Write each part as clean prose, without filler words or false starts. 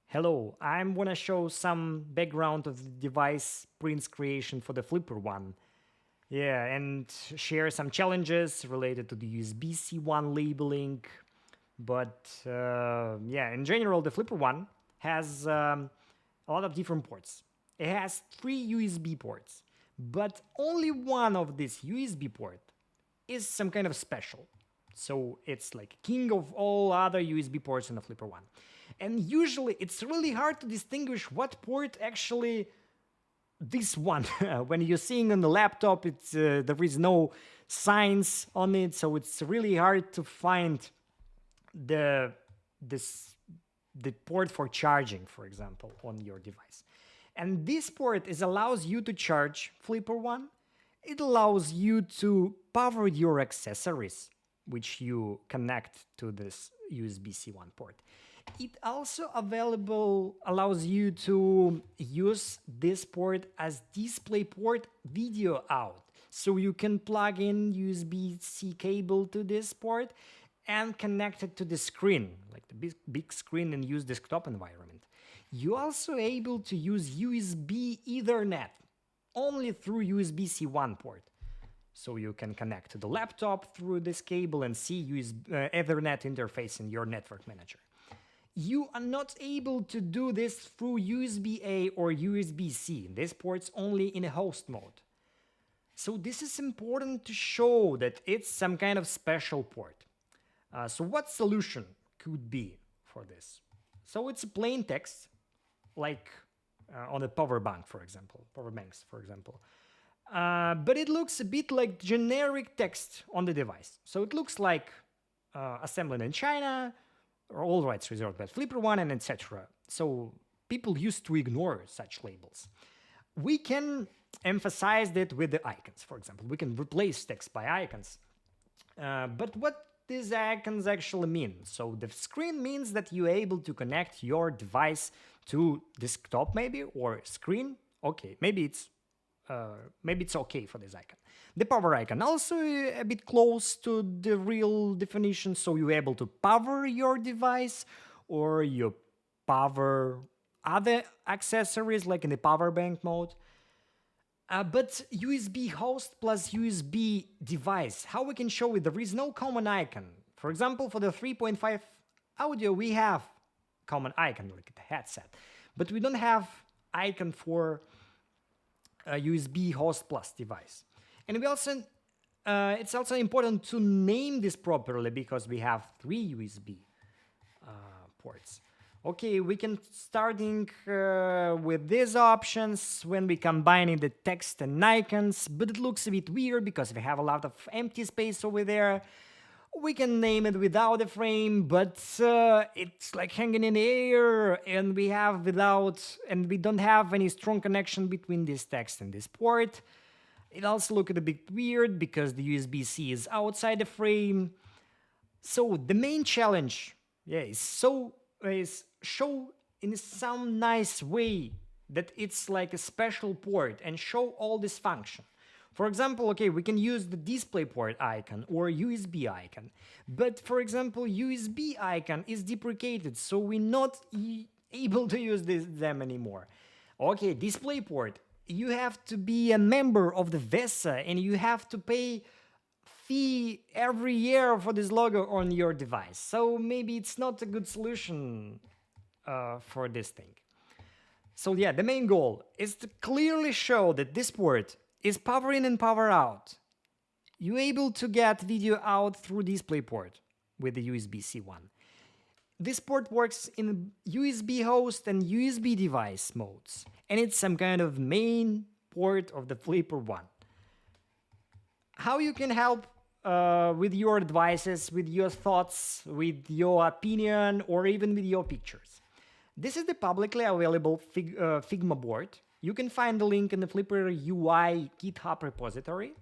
Hello, I'm gonna show some background of the device prints creation for the Flipper one. Yeah, and share some challenges related to the USB-C one labeling. But yeah, in general, the Flipper one has a lot of different ports. It has 3 USB ports, but only one of this USB port is some kind of special. So it's like king of all other USB ports in the Flipper one. And usually it's really hard to distinguish what port actually this one. When you're seeing on the laptop, it's there is no signs on it, so it's really hard to find the this the port for charging, for example, on your device. And this port allows you to charge Flipper one. It allows you to power your accessories, which you connect to this USB-C one port. It also allows you to use this port as DisplayPort video out. So you can plug in USB-C cable to this port and connect it to the screen, like the big screen in use desktop environment. You're also able to use USB Ethernet only through USB-C one port. So you can connect to the laptop through this cable and see Ethernet interface in your network manager. You are not able to do this through USB-A or USB-C. This port's only in a host mode. So this is important to show that it's some kind of special port. So what solution could be for this? So it's plain text, like on a power bank, for example, power banks, for example. But it looks a bit like generic text on the device. So it looks like assembled in China, or all rights reserved by Flipper one, and etc. So people used to ignore such labels. We can emphasize that with the icons, for example. We can replace text by icons. But what these icons actually mean? So the screen means that you're able to connect your device to desktop maybe, or screen. Okay, maybe it's okay for this icon. The power icon also a bit close to the real definition, so you're able to power your device or you power other accessories like in the power bank mode. But USB host plus USB device, how we can show it? There is no common icon. For example, for the 3.5 audio, we have common icon like the headset, but we don't have icon for a USB host plus device. And we also, it's also important to name this properly because we have 3 USB ports. Okay, we can starting with these options when we combining the text and icons, but it looks a bit weird because we have a lot of empty space over there. We can name it without a frame, but it's like hanging in the air, and we don't have any strong connection between this text and this port. It also looks a bit weird because the USB-C is outside the frame. So the main challenge, is show in some nice way that it's like a special port and show all this function. For example, okay, we can use the DisplayPort icon or USB icon, but for example, USB icon is deprecated, so we're not able to use them anymore. Okay, DisplayPort, you have to be a member of the VESA and you have to pay fee every year for this logo on your device. So maybe it's not a good solution for this thing. So yeah, the main goal is to clearly show that this port is power in and power out. You're able to get video out through DisplayPort with the USB-C one. This port works in USB host and USB device modes, and it's some kind of main port of the Flipper one. How you can help with your devices, with your thoughts, with your opinion, or even with your pictures. This is the publicly available Figma board. You can find the link in the Flipper UI GitHub repository,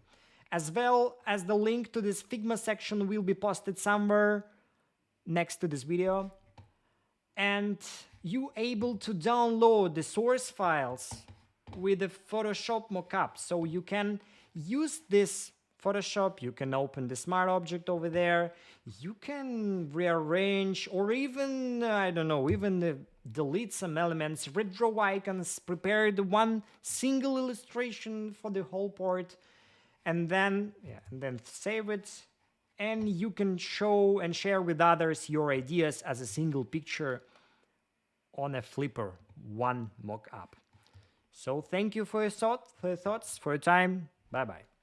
as well as the link to this Figma section will be posted somewhere next to this video. And you able to download the source files with the Photoshop mockup, so you can use this Photoshop, you can open the smart object over there. You can rearrange or even, I don't know, even delete some elements, redraw icons, prepare the one single illustration for the whole part, and then save it. And you can show and share with others your ideas as a single picture on a Flipper one mock-up. So thank you for your thoughts, for your time. Bye-bye.